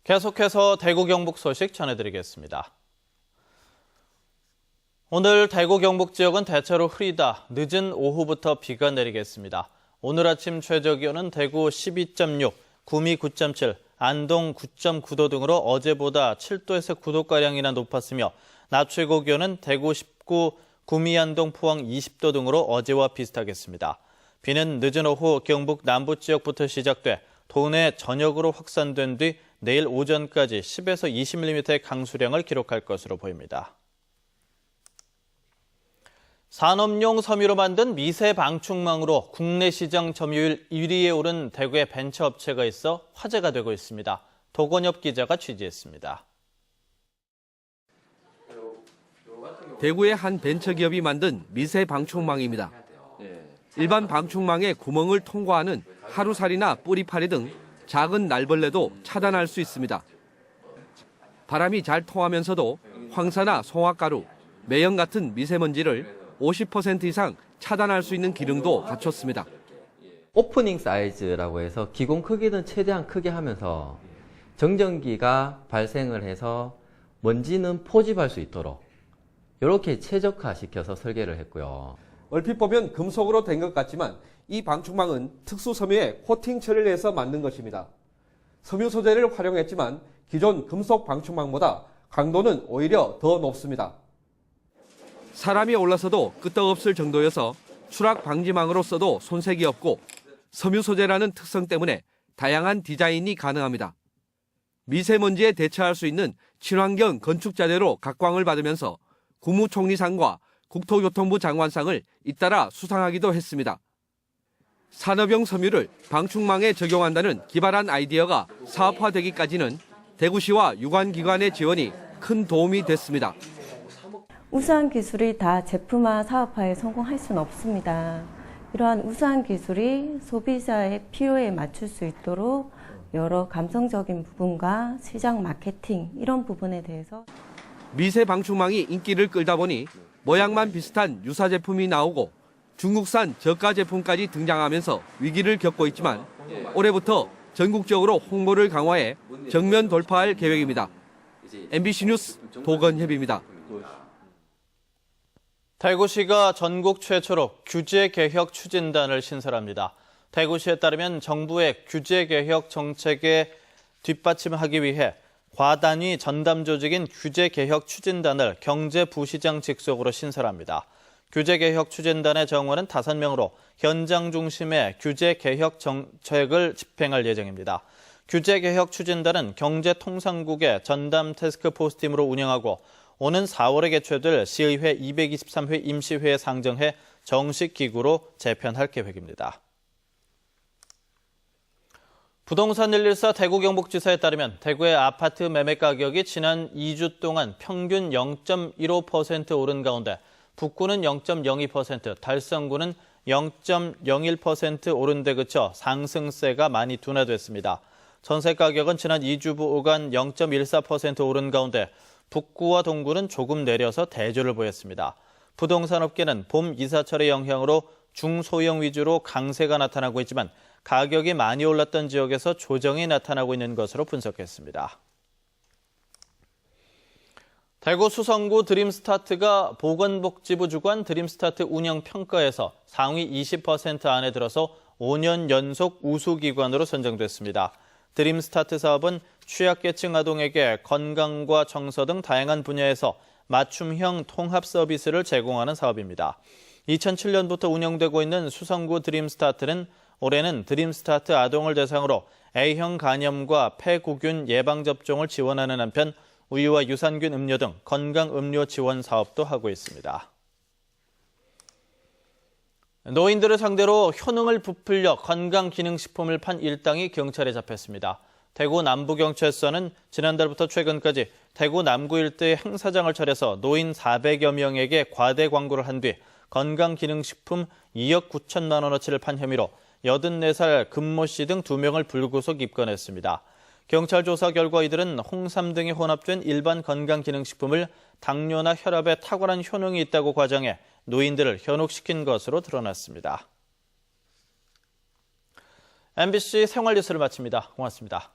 계속해서 대구 경북 소식 전해드리겠습니다. 오늘 대구 경북 지역은 대체로 흐리다 늦은 오후부터 비가 내리겠습니다. 오늘 아침 최저기온은 대구 12.6, 구미 9.7, 안동 9.9도 등으로 어제보다 7도에서 9도가량이나 높았으며 낮 최고 기온은 대구 19, 구미, 안동, 포항 20도 등으로 어제와 비슷하겠습니다. 비는 늦은 오후 경북 남부 지역부터 시작돼 도내 전역으로 확산된 뒤 내일 오전까지 10에서 20mm의 강수량을 기록할 것으로 보입니다. 산업용 섬유로 만든 미세 방충망으로 국내 시장 점유율 1위에 오른 대구의 벤처업체가 있어 화제가 되고 있습니다. 도건엽 기자가 취재했습니다. 대구의 한 벤처기업이 만든 미세 방충망입니다. 일반 방충망의 구멍을 통과하는 하루살이나 뿌리파리 등 작은 날벌레도 차단할 수 있습니다. 바람이 잘 통하면서도 황사나 송화가루, 매연 같은 미세먼지를 50% 이상 차단할 수 있는 기능도 갖췄습니다. 오프닝 사이즈라고 해서 기공 크기는 최대한 크게 하면서 정전기가 발생을 해서 먼지는 포집할 수 있도록 이렇게 최적화시켜서 설계를 했고요. 얼핏 보면 금속으로 된 것 같지만 이 방충망은 특수 섬유에 코팅 처리를 해서 만든 것입니다. 섬유 소재를 활용했지만 기존 금속 방충망보다 강도는 오히려 더 높습니다. 사람이 올라서도 끄떡없을 정도여서 추락 방지망으로 써도 손색이 없고 섬유 소재라는 특성 때문에 다양한 디자인이 가능합니다. 미세먼지에 대처할 수 있는 친환경 건축자재로 각광을 받으면서 국무총리상과 국토교통부 장관상을 잇따라 수상하기도 했습니다. 산업용 섬유를 방충망에 적용한다는 기발한 아이디어가 사업화되기까지는 대구시와 유관기관의 지원이 큰 도움이 됐습니다. 우수한 기술이 다 제품화, 사업화에 성공할 수는 없습니다. 이러한 우수한 기술이 소비자의 필요에 맞출 수 있도록 여러 감성적인 부분과 시장 마케팅 이런 부분에 대해서 미세 방충망이 인기를 끌다 보니 모양만 비슷한 유사 제품이 나오고 중국산 저가 제품까지 등장하면서 위기를 겪고 있지만 올해부터 전국적으로 홍보를 강화해 정면 돌파할 계획입니다. MBC 뉴스 도건협입니다. 대구시가 전국 최초로 규제개혁 추진단을 신설합니다. 대구시에 따르면 정부의 규제개혁 정책에 뒷받침하기 위해 과단위 전담 조직인 규제개혁 추진단을 경제부시장 직속으로 신설합니다. 규제개혁 추진단의 정원은 5명으로 현장 중심의 규제개혁 정책을 집행할 예정입니다. 규제개혁 추진단은 경제통상국의 전담 태스크포스팀으로 운영하고 오는 4월에 개최될 시의회 223회 임시회에 상정해 정식 기구로 재편할 계획입니다. 부동산 114 대구 경북지사에 따르면 대구의 아파트 매매 가격이 지난 2주 동안 평균 0.15% 오른 가운데 북구는 0.02%, 달성구는 0.01% 오른 데 그쳐 상승세가 많이 둔화됐습니다. 전세 가격은 지난 2주간 0.14% 오른 가운데 북구와 동구는 조금 내려서 대조를 보였습니다. 부동산 업계는 봄 이사철의 영향으로 중소형 위주로 강세가 나타나고 있지만 가격이 많이 올랐던 지역에서 조정이 나타나고 있는 것으로 분석했습니다. 대구 수성구 드림스타트가 보건복지부 주관 드림스타트 운영평가에서 상위 20% 안에 들어서 5년 연속 우수기관으로 선정됐습니다. 드림스타트 사업은 취약계층 아동에게 건강과 정서 등 다양한 분야에서 맞춤형 통합 서비스를 제공하는 사업입니다. 2007년부터 운영되고 있는 수성구 드림스타트는 올해는 드림스타트 아동을 대상으로 A형 간염과 폐구균 예방접종을 지원하는 한편 우유와 유산균 음료 등 건강음료 지원 사업도 하고 있습니다. 노인들을 상대로 효능을 부풀려 건강기능식품을 판 일당이 경찰에 잡혔습니다. 대구 남부경찰서는 지난달부터 최근까지 대구 남구 일대 행사장을 차려서 노인 400여 명에게 과대 광고를 한 뒤 건강기능식품 2억 9천만 원어치를 판 혐의로 84살 금모 씨 등 2명을 불구속 입건했습니다. 경찰 조사 결과 이들은 홍삼 등이 혼합된 일반 건강기능식품을 당뇨나 혈압에 탁월한 효능이 있다고 과장해 노인들을 현혹시킨 것으로 드러났습니다. MBC 생활뉴스를 마칩니다. 고맙습니다.